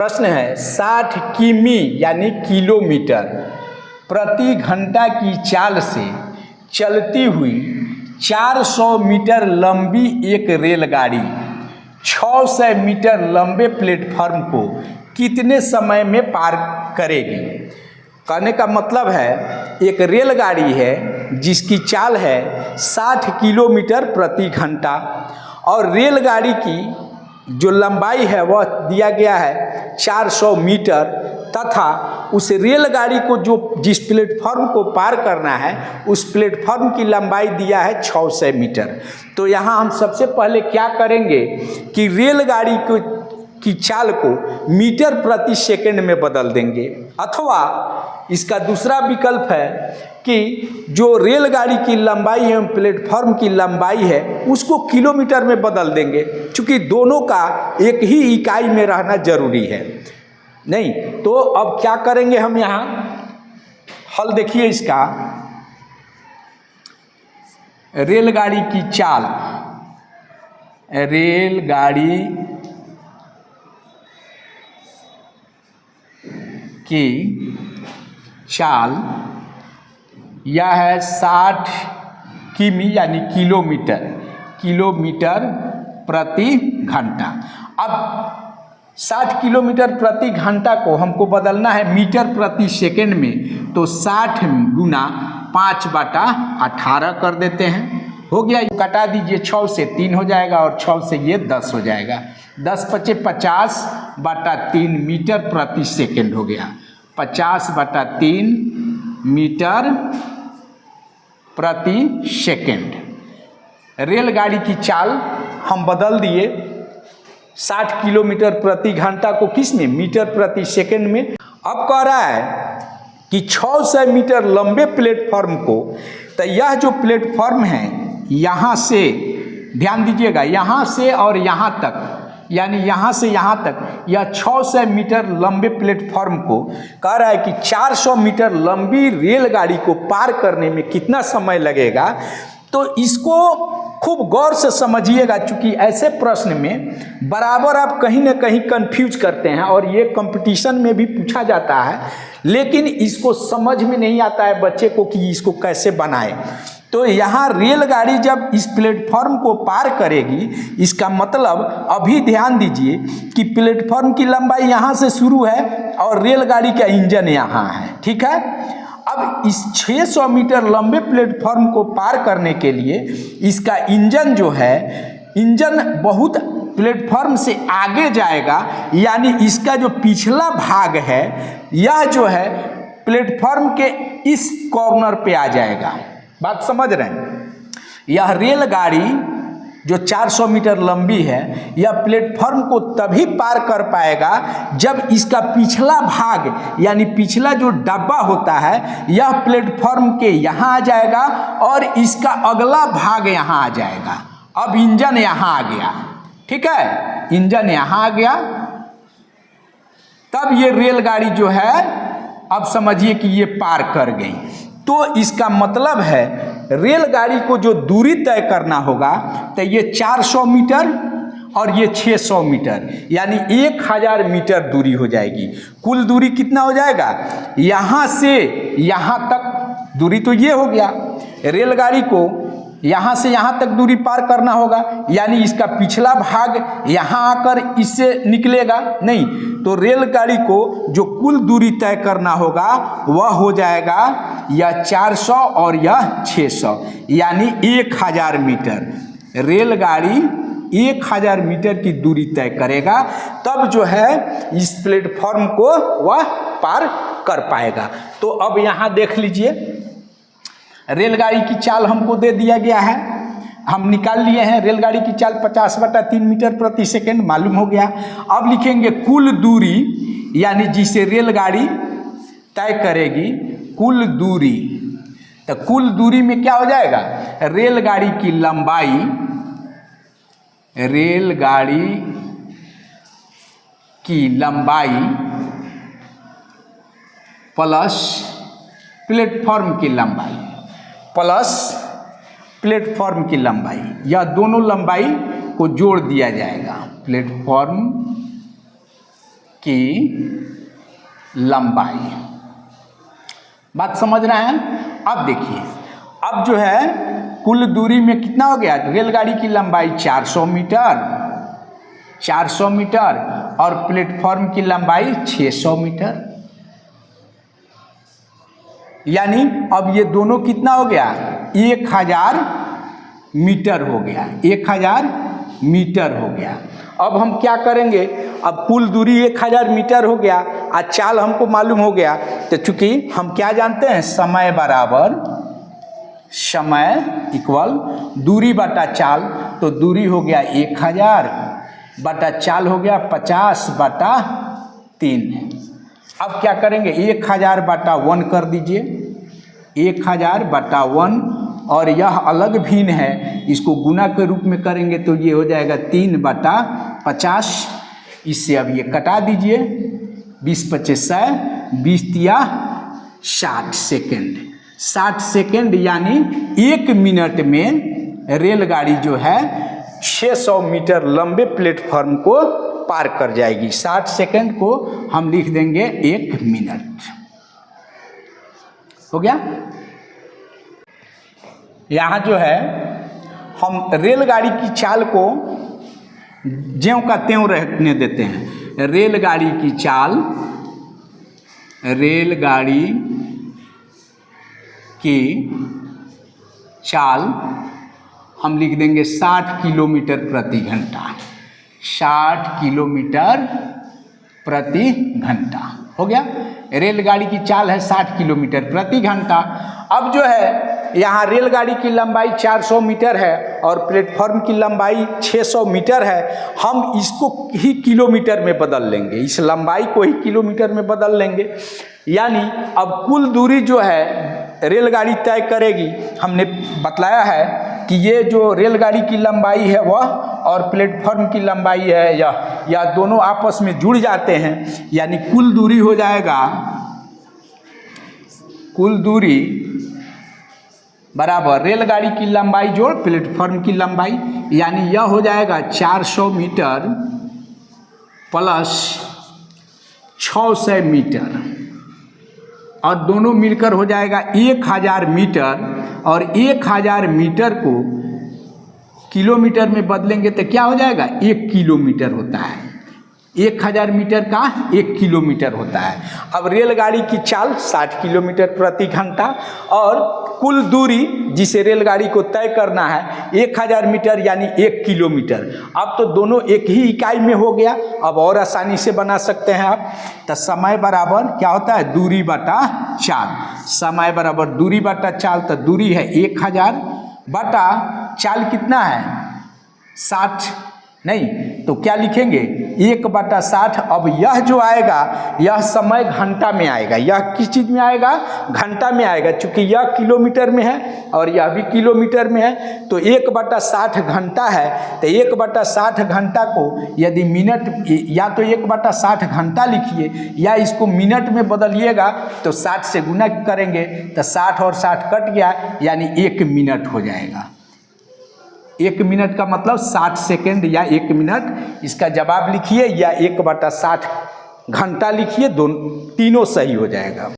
प्रश्न है 60 किमी यानी किलोमीटर प्रति घंटा की चाल से चलती हुई 400 मीटर लंबी एक रेलगाड़ी 600 मीटर लंबे प्लेटफॉर्म को कितने समय में पार करेगी। कहने का मतलब है एक रेलगाड़ी है जिसकी चाल है 60 किलोमीटर प्रति घंटा और रेलगाड़ी की जो लंबाई है वह दिया गया है 400 मीटर तथा उस रेलगाड़ी को जो जिस प्लेटफॉर्म को पार करना है उस प्लेटफॉर्म की लंबाई दिया है 600 मीटर। तो यहाँ हम सबसे पहले क्या करेंगे कि रेलगाड़ी की चाल को मीटर प्रति सेकंड में बदल देंगे, अथवा इसका दूसरा विकल्प है कि जो रेलगाड़ी की लंबाई है प्लेटफॉर्म की लंबाई है उसको किलोमीटर में बदल देंगे, क्योंकि दोनों का एक ही इकाई में रहना जरूरी है। नहीं तो अब क्या करेंगे हम यहाँ हल देखिए इसका। रेलगाड़ी की चाल, रेलगाड़ी की चाल यह है 60 किमी यानी किलोमीटर प्रति घंटा। अब 60 किलोमीटर प्रति घंटा को हमको बदलना है मीटर प्रति सेकंड में, तो 60 गुना 5/18 कर देते हैं। हो गया, कटा दीजिए, 6 से 3 हो जाएगा और 6 से ये 10 हो जाएगा। 10 × 5 = 50/3 मीटर प्रति सेकंड हो गया। 50/3 मीटर प्रति सेकंड। रेलगाड़ी की चाल हम बदल दिए 60 किलोमीटर प्रति घंटा को किस में, मीटर प्रति सेकंड में। अब कह रहा है कि 600 मीटर लंबे प्लेटफॉर्म को, तो यह जो प्लेटफॉर्म है यहाँ से ध्यान दीजिएगा, यहाँ से और यहाँ तक यानी यहाँ से यहाँ तक यह 600 मीटर लंबे प्लेटफॉर्म को कह रहा है कि 400 मीटर लंबी रेलगाड़ी को पार करने में कितना समय लगेगा। तो इसको खूब गौर से समझिएगा, क्योंकि ऐसे प्रश्न में बराबर आप कहीं ना कहीं कंफ्यूज करते हैं और ये कंपटीशन में भी पूछा जाता है, लेकिन इसको समझ में नहीं आता है बच्चे को कि इसको कैसे बनाए। तो यहाँ रेलगाड़ी जब इस प्लेटफॉर्म को पार करेगी, इसका मतलब अभी ध्यान दीजिए कि प्लेटफॉर्म की लंबाई यहाँ से शुरू है और रेलगाड़ी का इंजन यहाँ है, ठीक है। अब इस 600 मीटर लंबे प्लेटफॉर्म को पार करने के लिए इसका इंजन जो है, इंजन बहुत प्लेटफॉर्म से आगे जाएगा, यानी इसका जो पिछला भाग है यह जो है प्लेटफॉर्म के इस कॉर्नर पे आ जाएगा। बात समझ रहे हैं। यह रेलगाड़ी जो 400 मीटर लंबी है यह प्लेटफॉर्म को तभी पार कर पाएगा जब इसका पिछला भाग यानी पिछला जो डब्बा होता है यह प्लेटफॉर्म के यहाँ आ जाएगा और इसका अगला भाग यहाँ आ जाएगा। अब इंजन यहाँ आ गया, ठीक है, इंजन यहाँ आ गया, तब ये रेलगाड़ी जो है अब समझिए कि ये पार कर गई। तो इसका मतलब है रेलगाड़ी को जो दूरी तय करना होगा तो ये 400 मीटर और ये 600 मीटर यानी 1000 मीटर दूरी हो जाएगी। कुल दूरी कितना हो जाएगा, यहाँ से यहाँ तक दूरी तो ये हो गया। रेलगाड़ी को यहाँ से यहाँ तक दूरी पार करना होगा, यानी इसका पिछला भाग यहाँ आकर इससे निकलेगा नहीं, तो रेलगाड़ी को जो कुल दूरी तय करना होगा वह हो जाएगा यह 400 और यह 600 यानी 1000 मीटर। रेलगाड़ी 1000 मीटर की दूरी तय करेगा, तब जो है इस प्लेटफॉर्म को वह पार कर पाएगा। तो अब यहाँ देख लीजिए, रेलगाड़ी की चाल हमको दे दिया गया है, हम निकाल लिए हैं। रेलगाड़ी की चाल 50/3 मीटर प्रति सेकंड मालूम हो गया। अब लिखेंगे कुल दूरी, यानी जिसे रेलगाड़ी तय करेगी कुल दूरी। तो कुल दूरी में क्या हो जाएगा, रेलगाड़ी की लंबाई, रेलगाड़ी की लंबाई प्लस प्लेटफॉर्म की लंबाई प्लस प्लेटफॉर्म की लंबाई, या दोनों लंबाई को जोड़ दिया जाएगा। प्लेटफॉर्म की लंबाई। बात समझ रहे हैं? अब देखिए, अब जो है कुल दूरी में कितना हो गया? रेलगाड़ी की लंबाई 400 मीटर, 400 मीटर और प्लेटफॉर्म की लंबाई 600 मीटर। यानी अब ये दोनों कितना हो गया? 1000 मीटर हो गया, 1000 मीटर हो गया। अब हम क्या करेंगे? अब कुल दूरी 1000 मीटर हो गया, आज चाल हमको मालूम हो गया, तो चूंकि हम क्या जानते हैं, समय बराबर समय इक्वल दूरी बटा चाल, तो दूरी हो गया 1000 बटा चाल हो गया 50/3। अब क्या करेंगे? 1000 बटा 1 कर दीजिए, 1000 बटा 1, और यह अलग भिन्न है, इसको गुना के रूप में करेंगे तो ये हो जाएगा 3/50। इससे अब ये कटा दीजिए, 20×25 100, 20 तिया 60 सेकेंड, 60 सेकेंड यानी 1 मिनट में रेलगाड़ी जो है 600 मीटर लंबे प्लेटफॉर्म को पार कर जाएगी। 60 सेकेंड को हम लिख देंगे 1 मिनट। हो गया? यहाँ जो है हम रेलगाड़ी की चाल को ज्यों का त्यों रहने देते हैं। रेलगाड़ी की चाल, रेलगाड़ी की चाल हम लिख देंगे 60 किलोमीटर प्रति घंटा, 60 किलोमीटर प्रति घंटा। हो गया? रेलगाड़ी की चाल है 60 किलोमीटर प्रति घंटा। अब जो है यहाँ रेलगाड़ी की लंबाई 400 मीटर है और प्लेटफॉर्म की लंबाई 600 मीटर है। हम इसको ही किलोमीटर में बदल लेंगे, इस लंबाई को ही किलोमीटर में बदल लेंगे। यानी अब कुल दूरी जो है रेलगाड़ी तय करेगी। हमने बतलाया है कि ये जो रेलगाड़ी की लंबाई है वह और प्लेटफॉर्म की लंबाई है या दोनों आपस में जुड़ जाते हैं, यानी कुल दूरी हो जाएगा, कुल दूरी बराबर रेलगाड़ी की लंबाई जोड़ प्लेटफॉर्म की लंबाई, यानी यह हो जाएगा 400 मीटर प्लस 600 मीटर, और दोनों मिलकर हो जाएगा 1000 मीटर। और 1000 मीटर को किलोमीटर में बदलेंगे तो क्या हो जाएगा? 1 किलोमीटर होता है। 1000 मीटर का 1 किलोमीटर होता है। अब रेलगाड़ी की चाल 60 किलोमीटर प्रति घंटा और कुल दूरी जिसे रेलगाड़ी को तय करना है 1000 मीटर यानी 1 किलोमीटर। अब तो दोनों एक ही इकाई में हो गया। अब और आसानी से बना सकते हैं आप। तो समय बराबर क्या होता है? दूरी बटा चाल। समय बराबर दूरी बटा चाल, तो दूरी है 1000 बटा चाल कितना है? 60 नहीं तो क्या लिखेंगे? 1/60। अब यह जो आएगा यह समय घंटा में आएगा। यह किस चीज़ में आएगा? घंटा में आएगा, क्योंकि यह किलोमीटर में है और यह भी किलोमीटर में है। तो 1/60 घंटा है, तो 1/60 घंटा को यदि मिनट, या तो 1/60 घंटा लिखिए या इसको मिनट में बदलिएगा तो 60 से गुना करेंगे तो 60 और 60 कट गया, यानी 1 मिनट हो जाएगा। 1 मिनट का मतलब 60 सेकेंड या 1 मिनट। इसका जवाब लिखिए या 1/60 घंटा लिखिए, तीनों सही हो जाएगा।